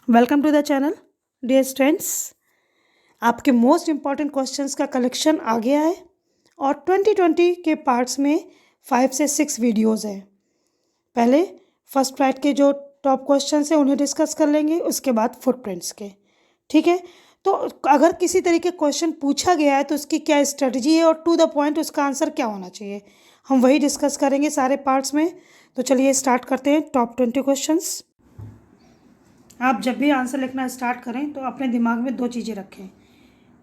Welcome to the channel dear students. आपके most important questions का collection आ गया है और 2020 के पार्ट्स में 5 से 6 वीडियोस हैं। पहले फर्स्ट पार्ट के जो टॉप क्वेश्चंस हैं उन्हें डिस्कस कर लेंगे, उसके बाद फुटप्रिंट्स के। ठीक है, तो अगर किसी तरीके क्वेश्चन पूछा गया है तो उसकी क्या स्ट्रेटजी है और टू द पॉइंट उसका आंसर क्या होना चाहिए, हम वही डिस्कस करेंगे सारे पार्ट्स में। तो चलिए स्टार्ट करते हैं टॉप 20 क्वेश्चंस। आप जब भी आंसर लिखना स्टार्ट करें तो अपने दिमाग में दो चीज़ें रखें।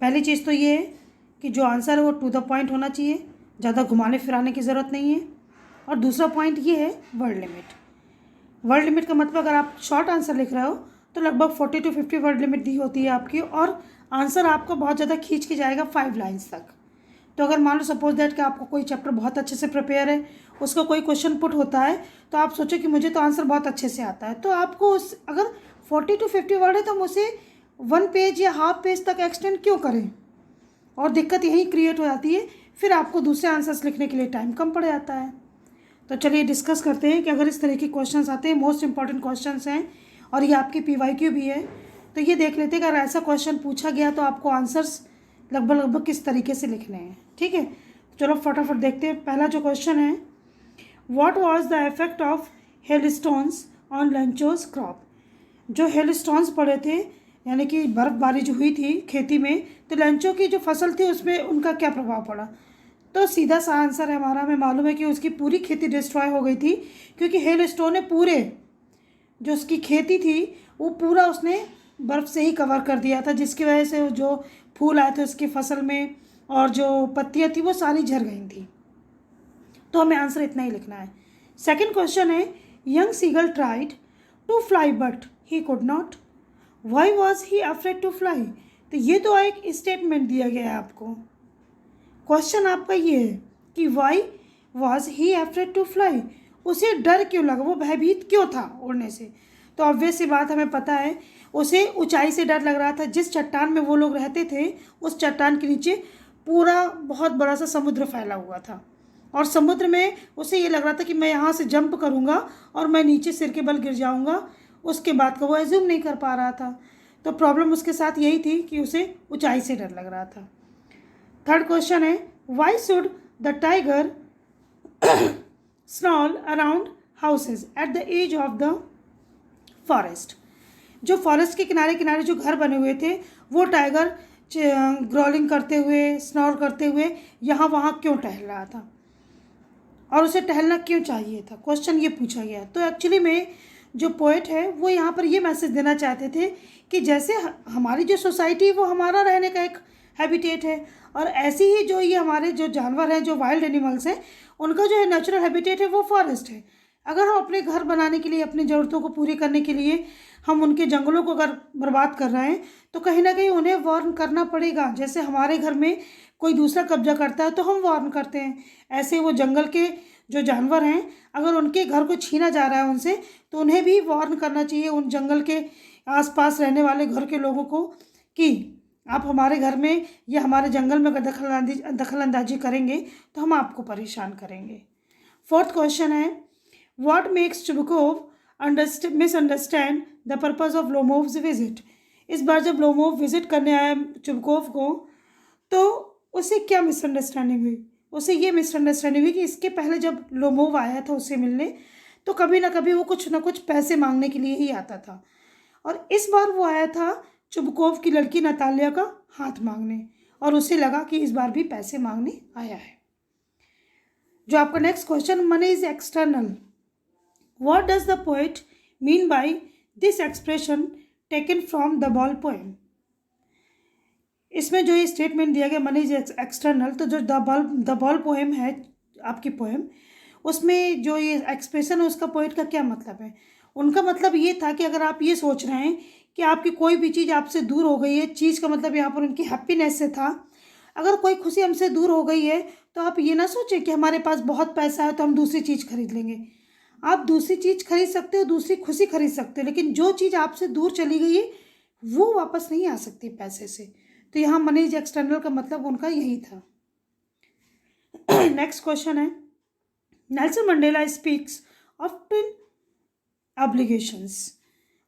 पहली चीज़ तो ये है कि जो आंसर है वो टू द पॉइंट होना चाहिए, ज़्यादा घुमाने फिराने की ज़रूरत नहीं है। और दूसरा पॉइंट ये है वर्ड लिमिट। वर्ड लिमिट का मतलब अगर आप शॉर्ट आंसर लिख रहे हो तो लगभग 40 to 50 वर्ड लिमिट दी होती है आपकी, और आंसर आपका बहुत ज़्यादा खींच के जाएगा 5 लाइन्स तक। तो अगर मान लो सपोज दैट कि आपको कोई चैप्टर बहुत अच्छे से प्रिपेयर है, उसका कोई क्वेश्चन पुट होता है, तो आप सोचो कि मुझे तो आंसर बहुत अच्छे से आता है, तो आपको उस अगर 40 to 50 वर्ड है तो हम उसे 1 पेज या हाफ पेज तक एक्सटेंड क्यों करें। और दिक्कत यही क्रिएट हो जाती है, फिर आपको दूसरे आंसर्स लिखने के लिए टाइम कम पड़ जाता है। तो चलिए डिस्कस करते हैं कि अगर इस तरह के क्वेश्चंस आते हैं, मोस्ट इंपॉर्टेंट क्वेश्चंस हैं और ये आपकी PYQ भी है, तो ये देख लेते हैं कि अगर ऐसा क्वेश्चन पूछा गया तो आपको आंसर्स लगभग लगभग किस तरीके से लिखने हैं। ठीक है, चलो फटाफट देखते हैं। पहला जो क्वेश्चन है, what was the effect of hailstones on Lencho's crop. जो हेलस्टोन्स पड़े थे यानी कि बर्फबारी जो हुई थी खेती में, तो लेंचो की जो फसल थी उसमें उनका क्या प्रभाव पड़ा। तो सीधा सा आंसर है हमारा, हमें मालूम है कि उसकी पूरी खेती डिस्ट्रॉय हो गई थी, क्योंकि हेल स्टोन ने पूरे जो उसकी खेती थी वो पूरा उसने बर्फ़ से ही कवर कर दिया था, जिसकी वजह से जो फूल आए थे उसकी फसल में और जो पत्तियाँ थी वो सारी झड़ गई थी। तो हमें आंसर इतना ही लिखना है। सेकंड क्वेश्चन है, young seagull tried to fly but he could not, why was he afraid to fly. तो ये तो एक स्टेटमेंट दिया गया है आपको। क्वेश्चन आपका ये है कि why was he afraid to fly, उसे डर क्यों लगा, वो भयभीत क्यों था उड़ने से। तो ऑब्वियस सी बात हमें पता है, उसे ऊंचाई से डर लग रहा था। जिस चट्टान में वो लोग रहते थे उस चट्टान के नीचे पूरा बहुत बड़ा सा समुद्र फैला हुआ था, और समुद्र में उसे ये लग रहा था कि मैं यहाँ से जंप करूँगा और मैं नीचे सिर के बल गिर जाऊँगा। उसके बाद का वो एज्यूम नहीं कर पा रहा था। तो प्रॉब्लम उसके साथ यही थी कि उसे ऊंचाई से डर लग रहा था। थर्ड क्वेश्चन है, why should the tiger snarl around houses at the edge of the forest. जो फॉरेस्ट के किनारे किनारे जो घर बने हुए थे वो टाइगर ग्रोलिंग करते हुए, स्नॉल करते हुए यहाँ वहाँ क्यों टहल रहा था और उसे टहलना क्यों चाहिए था, क्वेश्चन ये पूछा गया। तो एक्चुअली में जो पोएट है वो यहाँ पर ये मैसेज देना चाहते थे कि जैसे हमारी जो सोसाइटी वो हमारा रहने का एक हैबिटेट है, और ऐसे ही जो ये हमारे जो जानवर हैं, जो वाइल्ड एनिमल्स हैं, उनका जो है नेचुरल हैबिटेट है वो फॉरेस्ट है। अगर हम अपने घर बनाने के लिए, अपनी ज़रूरतों को पूरी करने के लिए हम उनके जंगलों को अगर बर्बाद कर रहे हैं तो कहीं ना कहीं उन्हें वार्न करना पड़ेगा। जैसे हमारे घर में कोई दूसरा कब्जा करता है तो हम वार्न करते हैं, ऐसे वो जंगल के जो जानवर हैं अगर उनके घर को छीना जा रहा है उनसे, तो उन्हें भी वार्न करना चाहिए उन जंगल के आसपास रहने वाले घर के लोगों को कि आप हमारे घर में या हमारे जंगल में अगर दखल अंदाजी करेंगे तो हम आपको परेशान करेंगे। फोर्थ क्वेश्चन है, what makes Chubukov misunderstand the purpose of Lomov's visit. इस बार जब लोमोव विजिट करने आया चुबकोव को तो उसे क्या मिसअंडरस्टैंडिंग हुई। उसे ये मिसअंडरस्टैंडिंग हुई कि इसके पहले जब लोमोव आया था उससे मिलने तो कभी ना कभी वो कुछ ना कुछ पैसे मांगने के लिए ही आता था, और इस बार वो आया था चुबकोव की लड़की नतालिया का हाथ मांगने, और उसे लगा कि इस बार भी पैसे मांगने आया है। जो आपका next question, money is external, what does the poet mean by this expression taken from the ball poem. इसमें जो ये स्टेटमेंट दिया गया मनी इज एक्सटर्नल, तो जो द बॉल पोएम है आपकी पोएम, उसमें जो ये एक्सप्रेशन है उसका पोएट का क्या मतलब है। उनका मतलब ये था कि अगर आप ये सोच रहे हैं कि आपकी कोई भी चीज़ आपसे दूर हो गई है, चीज़ का मतलब यहाँ पर उनकी हैप्पीनेस से था। अगर कोई खुशी हमसे दूर हो गई है तो आप ये ना सोचें कि हमारे पास बहुत पैसा है तो हम दूसरी चीज़ खरीद लेंगे। आप दूसरी चीज़ खरीद सकते हो, दूसरी खुशी खरीद सकते हो, लेकिन जो चीज़ आपसे दूर चली गई है वो वापस नहीं आ सकती पैसे से। तो यहाँ मनी इज एक्सटर्नल का मतलब उनका यही था। नेक्स्ट क्वेश्चन है, Nelson Mandela speaks of twin obligations,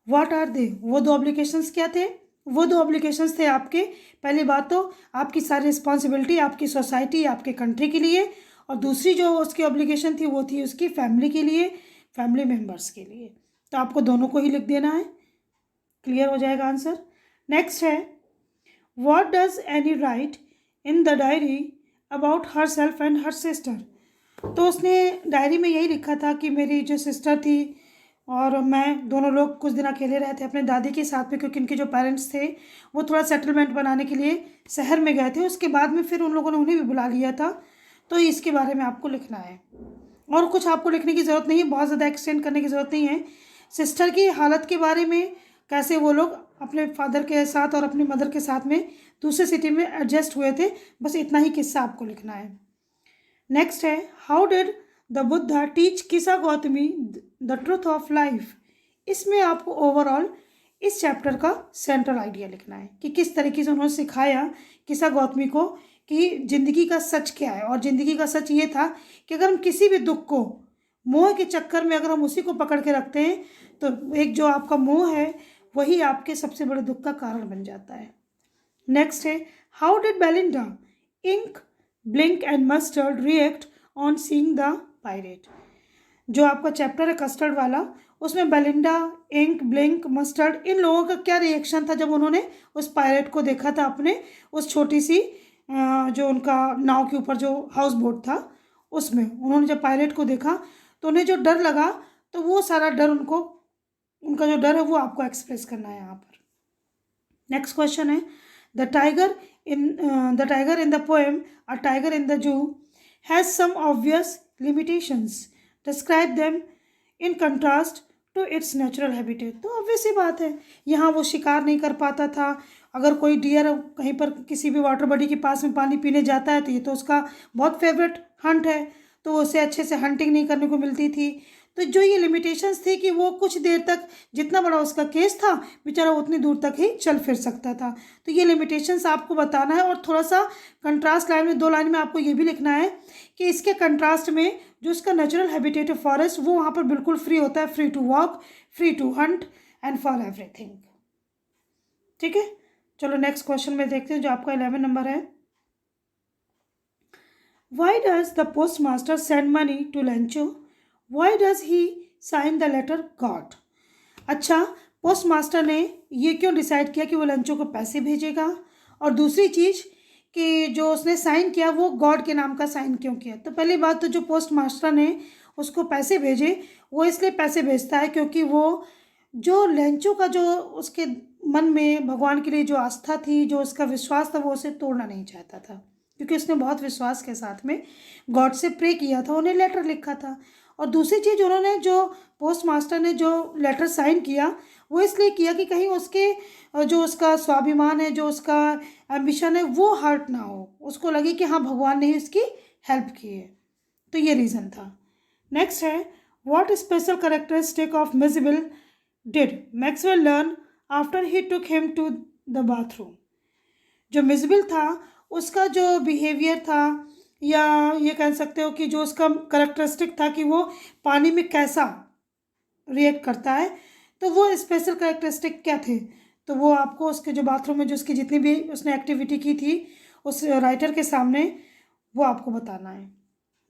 what are they, वो दो ऑब्लिगेशंस क्या थे? वो दो ऑब्लिगेशंस थे आपके, पहली बात तो आपकी सारी रिस्पॉन्सिबिलिटी आपकी सोसाइटी, आपके कंट्री के लिए, और दूसरी जो उसकी ऑब्लिगेशन थी वो थी उसकी फैमिली के लिए, फैमिली मेम्बर्स के लिए। तो आपको दोनों को ही लिख देना है, क्लियर हो जाएगा आंसर। नेक्स्ट है, what does any right in the diary about her self and her sister. तो उसने डायरी में यही लिखा था कि मेरी जो सिस्टर थी और मैं, दोनों लोग कुछ दिन अकेले रहे थे अपने दादी के साथ में, क्योंकि उनके जो पेरेंट्स थे वो थोड़ा सेटलमेंट बनाने के लिए शहर में गए थे। उसके बाद में फिर उन लोगों ने उन्हें भी बुला लिया था। तो इसके बारे में आपको लिखना है, और कुछ आपको लिखने की ज़रूरत नहीं है, बहुत ज़्यादा एक्सटेंड करने की ज़रूरत नहीं है। सिस्टर की हालत के बारे में, कैसे वो लोग अपने फादर के साथ और अपनी मदर के साथ में दूसरे सिटी में एडजस्ट हुए थे, बस इतना ही किस्सा आपको लिखना है। नेक्स्ट है, how did the Buddha teach Kisa Gotami the truth of life. इसमें आपको ओवरऑल इस चैप्टर का सेंट्रल आइडिया लिखना है कि किस तरीके से उन्होंने सिखाया किसा गौतमी को कि ज़िंदगी का सच क्या है। और ज़िंदगी का सच ये था कि अगर हम किसी भी दुख को मोह के चक्कर में अगर हम उसी को पकड़ के रखते हैं तो एक जो आपका मोह है वही आपके सबसे बड़े दुख का कारण बन जाता है। नेक्स्ट है, how did Belinda Ink Blink and Mustard react on seeing the pirate. जो आपका चैप्टर है कस्टर्ड वाला, उसमें बेलिंडा, इंक, ब्लिंक, मस्टर्ड, इन लोगों का क्या रिएक्शन था जब उन्होंने उस पायरेट को देखा था अपने उस छोटी सी जो उनका नाव के ऊपर जो हाउस बोट था उसमें उन्होंने जब पायरेट को देखा तो उन्हें जो डर लगा, तो वो सारा डर उनको, उनका जो डर है वो आपको एक्सप्रेस करना है यहाँ पर। नेक्स्ट क्वेश्चन है, the tiger in the poem a tiger in the zoo has some obvious limitations, describe them in contrast to its natural habitat. तो ऑब्वियस ही बात है, यहाँ वो शिकार नहीं कर पाता था। अगर कोई डियर कहीं पर किसी भी वाटर बॉडी के पास में पानी पीने जाता है तो ये तो उसका बहुत फेवरेट हंट है, तो उसे अच्छे से हंटिंग नहीं करने को मिलती थी। तो जो ये लिमिटेशंस थी कि वो कुछ देर तक, जितना बड़ा उसका केस था बेचारा उतनी दूर तक ही चल फिर सकता था। तो ये लिमिटेशंस आपको बताना है, और थोड़ा सा कंट्रास्ट लाइन में, 2 लाइन में आपको ये भी लिखना है कि इसके कंट्रास्ट में जो इसका नेचुरल हैबिटेट है फॉरेस्ट, वो वहाँ पर बिल्कुल फ्री होता है, free to walk, free to hunt and for everything. ठीक है, चलो नेक्स्ट क्वेश्चन में देखते हैं जो आपका 11 नंबर है। Why does the post master send money to Lencho, why does he sign the letter God. अच्छा, पोस्ट मास्टर ने ये क्यों डिसाइड किया कि वो लेंचो को पैसे भेजेगा, और दूसरी चीज़ कि जो उसने साइन किया वो गॉड के नाम का साइन क्यों किया। तो पहली बात तो जो पोस्ट मास्टर ने उसको पैसे भेजे वो इसलिए पैसे भेजता है क्योंकि वो जो लेंचो का जो उसके मन में भगवान के लिए जो आस्था थी, जो उसका विश्वास था, वो उसे तोड़ना नहीं चाहता था, क्योंकि उसने बहुत विश्वास के साथ में गॉड से प्रे किया था, उन्हें लेटर लिखा था। और दूसरी चीज़, उन्होंने जो पोस्ट मास्टर ने जो लेटर साइन किया वो इसलिए किया कि कहीं उसके जो उसका स्वाभिमान है, जो उसका एम्बिशन है, वो हर्ट ना हो, उसको लगे कि हाँ भगवान ने ही उसकी हेल्प की है। तो ये रीज़न था। नेक्स्ट है, what special characteristic of Mijbil did Maxwell learn after he took him to the bathroom. जो मिजेबल था उसका जो बिहेवियर था, या ये कह सकते हो कि जो उसका करेक्टरिस्टिक था कि वो पानी में कैसा रिएक्ट करता है, तो वो स्पेशल करेक्टरिस्टिक क्या थे, तो वो आपको उसके जो बाथरूम में जो उसकी जितनी भी उसने एक्टिविटी की थी उस राइटर के सामने, वो आपको बताना है।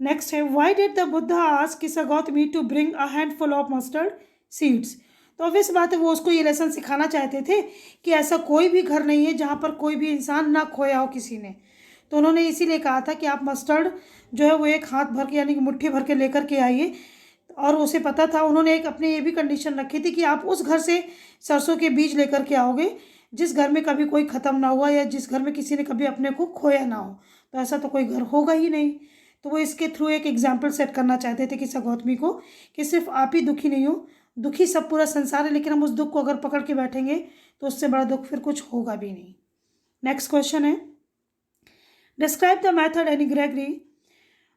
नेक्स्ट है, why did the Buddha ask Kisa Gotami to bring a handful of mustard seeds. तो ऑब्वियस बात है वो उसको ये लेसन सिखाना चाहते थे कि ऐसा कोई भी घर नहीं है जहाँ पर कोई भी इंसान ना खोया हो किसी ने। तो उन्होंने इसीलिए कहा था कि आप मस्टर्ड जो है वो एक हाथ भर के यानी कि मुट्ठी भर के लेकर के आइए। और उसे पता था, उन्होंने एक अपने ये भी कंडीशन रखी थी कि आप उस घर से सरसों के बीज लेकर के आओगे जिस घर में कभी कोई ख़त्म ना हुआ, या जिस घर में किसी ने कभी अपने को खोया ना हो। तो ऐसा तो कोई घर होगा ही नहीं। तो वो इसके थ्रू एक एग्जाम्पल सेट करना चाहते थे किसा गौतमी को कि सिर्फ आप ही दुखी नहीं हो, दुखी सब पूरा संसार है, लेकिन हम उस दुख को अगर पकड़ के बैठेंगे तो उससे बड़ा दुख फिर कुछ होगा भी नहीं। नेक्स्ट क्वेश्चन है, describe the method any Gregory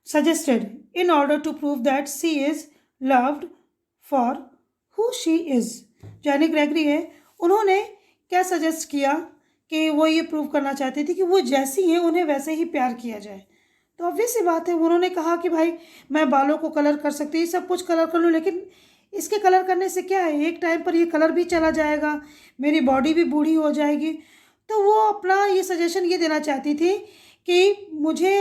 suggested in order to prove that she is loved for who she is। जो एनी ग्रेगरी है उन्होंने क्या सजेस्ट किया कि वो ये प्रूव करना चाहती थी कि वो जैसी हैं उन्हें वैसे ही प्यार किया जाए। तो ऑब्वियस सी बात है, उन्होंने कहा कि भाई मैं बालों को कलर कर सकती हूँ, सब कुछ कलर कर लूँ, लेकिन इसके कलर करने से क्या है, एक टाइम पर ये कलर भी चला जाएगा, मेरी बॉडी भी बूढ़ी हो जाएगी। तो वो अपना ये सजेशन ये देना चाहती थी कि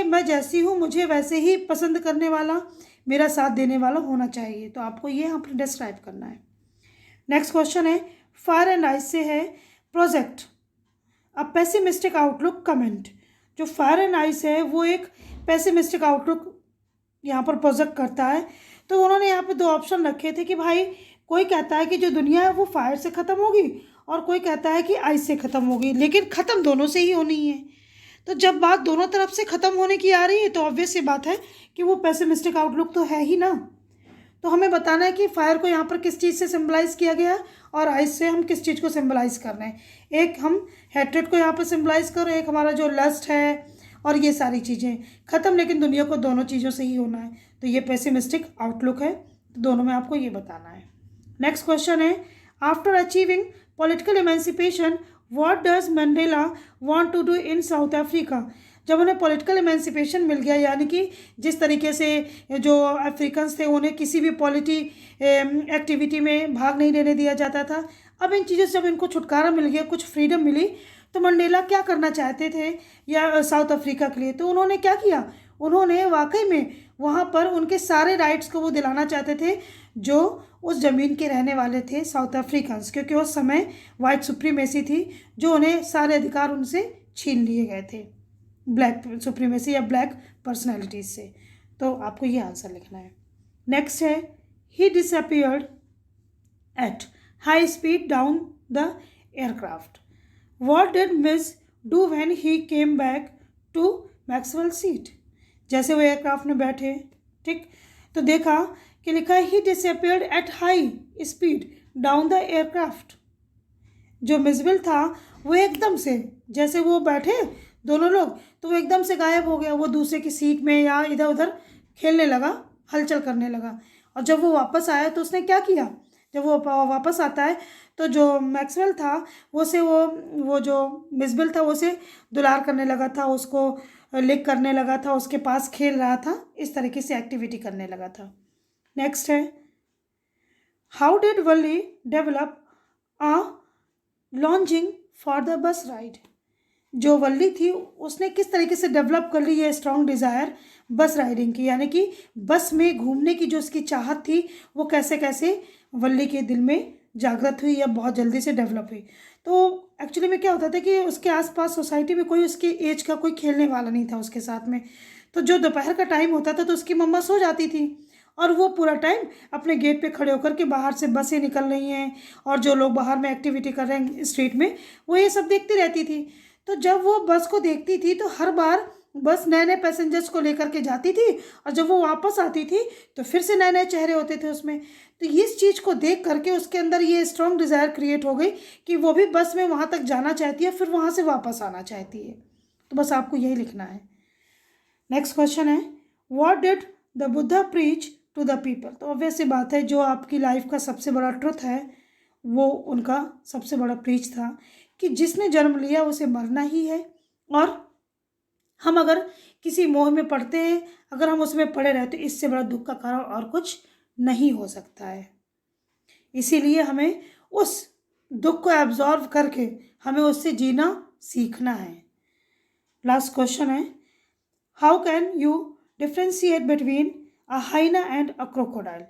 मैं जैसी हूँ मुझे वैसे ही पसंद करने वाला, मेरा साथ देने वाला होना चाहिए। तो आपको ये यहाँ पर डिस्क्राइब करना है। नेक्स्ट क्वेश्चन है फायर एंड आइस से है, project a pessimistic outlook comment. जो फायर एंड आइस है वो एक पेसिमिस्टिक आउटलुक यहाँ पर प्रोजेक्ट करता है। तो उन्होंने यहाँ पे दो ऑप्शन रखे थे कि भाई कोई कहता है कि जो दुनिया है वो फायर से ख़त्म होगी और कोई कहता है कि आइस से ख़त्म होगी, लेकिन ख़त्म दोनों से ही होनी है। तो जब बात दोनों तरफ से ख़त्म होने की आ रही है तो ऑब्वियस सी बात है कि वो पेसिमिस्टिक आउटलुक तो है ही ना। तो हमें बताना है कि फायर को यहाँ पर किस चीज़ से सिम्बलाइज किया गया है और आइस से हम किस चीज़ को सिम्बलाइज कर रहे हैं। एक हम हैट्रेड को यहाँ पर सिम्बलाइज कर रहे हैं, एक हमारा जो लस्ट है और ये सारी चीज़ें ख़त्म, लेकिन दुनिया को दोनों चीज़ों से ही होना है। तो ये पेसिमिस्टिक आउटलुक है, तो दोनों में आपको ये बताना है। नेक्स्ट क्वेश्चन है after achieving political emancipation what does Mandela want to do in South Africa. जब उन्हें पॉलिटिकल एमेंसिपेशन मिल गया, यानी कि जिस तरीके से जो अफ्रीकन्स थे उन्हें किसी भी एक्टिविटी में भाग नहीं लेने दिया जाता था, अब इन चीज़ों से जब इनको छुटकारा मिल गया, कुछ फ्रीडम मिली, तो मंडेला क्या करना चाहते थे या साउथ अफ्रीका के लिए। तो उन्होंने क्या किया, उन्होंने वाकई में वहाँ पर उनके सारे राइट्स को वो दिलाना चाहते थे जो उस ज़मीन के रहने वाले थे साउथ अफ्रीकन्स, क्योंकि उस समय वाइट सुप्रीमेसी थी जो उन्हें सारे अधिकार उनसे छीन लिए गए थे, ब्लैक सुप्रीमेसी या ब्लैक पर्सनैलिटीज से। तो आपको ये आंसर लिखना है। नेक्स्ट है he disappeared at high speed down the aircraft. What did Miss do when he came back to Maxwell seat? जैसे वो एयरक्राफ्ट में बैठे, ठीक, तो देखा कि लिखा है he disappeared at high speed down the aircraft। जो मिसविल था वो एकदम से, जैसे वो बैठे दोनों लोग, तो वो एकदम से गायब हो गया, वो दूसरे की सीट में या इधर उधर खेलने लगा, हलचल करने लगा। और जब वो वापस आया तो उसने क्या किया, जब वो वापस आता है तो जो मैक्सवेल था वो जो मिसबिल था वो उसे दुलार करने लगा था, उसको लिक करने लगा था, उसके पास खेल रहा था, इस तरीके से एक्टिविटी करने लगा था। नेक्स्ट है how did Valli develop a lodging for the bus ride. जो वल्ली थी उसने किस तरीके से डेवलप कर ली ये स्ट्रॉन्ग डिज़ायर बस राइडिंग की, यानी कि बस में घूमने की जो उसकी चाहत थी वो कैसे कैसे वल्ली के दिल में जागृत हुई या बहुत जल्दी से डेवलप हुई। तो एक्चुअली में क्या होता था कि उसके आसपास सोसाइटी में कोई उसके एज का कोई खेलने वाला नहीं था उसके साथ में। तो जो दोपहर का टाइम होता था तो उसकी मम्मा सो जाती थी और वो पूरा टाइम अपने गेट पे खड़े होकर के बाहर से बसें निकल रही हैं और जो लोग बाहर में एक्टिविटी कर रहे हैं स्ट्रीट में, वो ये सब देखती रहती थी। तो जब वो बस को देखती थी तो हर बार बस नए नए पैसेंजर्स को लेकर के जाती थी और जब वो वापस आती थी तो फिर से नए नए चेहरे होते थे उसमें। तो इस चीज़ को देख करके उसके अंदर ये स्ट्रॉन्ग डिज़ायर क्रिएट हो गई कि वो भी बस में वहाँ तक जाना चाहती है, फिर वहाँ से वापस आना चाहती है। तो बस आपको यही लिखना है। नेक्स्ट क्वेश्चन है what did the Buddha preach to the people. तो ऑब्वियस सी बात है जो आपकी लाइफ का सबसे बड़ा ट्रुथ है वो उनका सबसे बड़ा प्रीच था कि जिसने जन्म लिया उसे मरना ही है, और हम अगर किसी मोह में पड़ते हैं, अगर हम उसमें पड़े रहते, इससे बड़ा दुख का कारण और कुछ नहीं हो सकता है। इसीलिए हमें उस दुख को एब्जॉर्व करके हमें उससे जीना सीखना है। लास्ट क्वेश्चन है how can you differentiate between a hyena and a crocodile.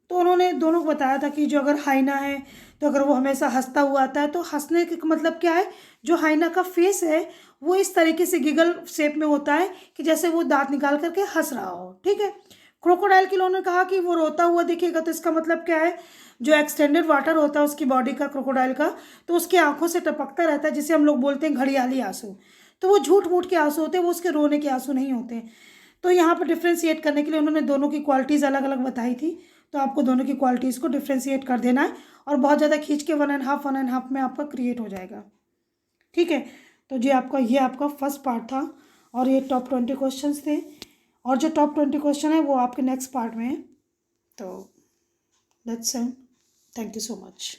तो उन्होंने दोनों को बताया था कि जो अगर हाइना है तो अगर वो हमेशा हंसता हुआ आता है तो हंसने का मतलब क्या है, जो हाइना का फेस है वो इस तरीके से गिगल शेप में होता है कि जैसे वो दांत निकाल करके हंस रहा हो, ठीक है। क्रोकोडाइल के लोगों ने कहा कि वो रोता हुआ दिखेगा, तो इसका मतलब क्या है, जो एक्सटेंडेड वाटर होता है उसकी बॉडी का क्रोकोडाइल का, तो उसकी आंखों से टपकता रहता है, जिसे हम लोग बोलते हैं घड़ियाली आंसू। तो वो झूठ मूठ के आंसू होते हैं, वो उसके रोने के आंसू नहीं होते। तो यहाँ पर डिफ्रेंशिएट करने के लिए उन्होंने दोनों की क्वालिटीज़ अलग अलग बताई थी। तो आपको दोनों की क्वालिटीज़ को डिफ्रेंशिएट कर देना है और बहुत ज़्यादा खींच के 1.5 में आपका क्रिएट हो जाएगा, ठीक है। तो ये आपका फर्स्ट पार्ट था और ये टॉप 20 क्वेश्चंस थे, और जो टॉप 20 क्वेश्चन है वो आपके नेक्स्ट पार्ट में है। तो that's it, thank you so much.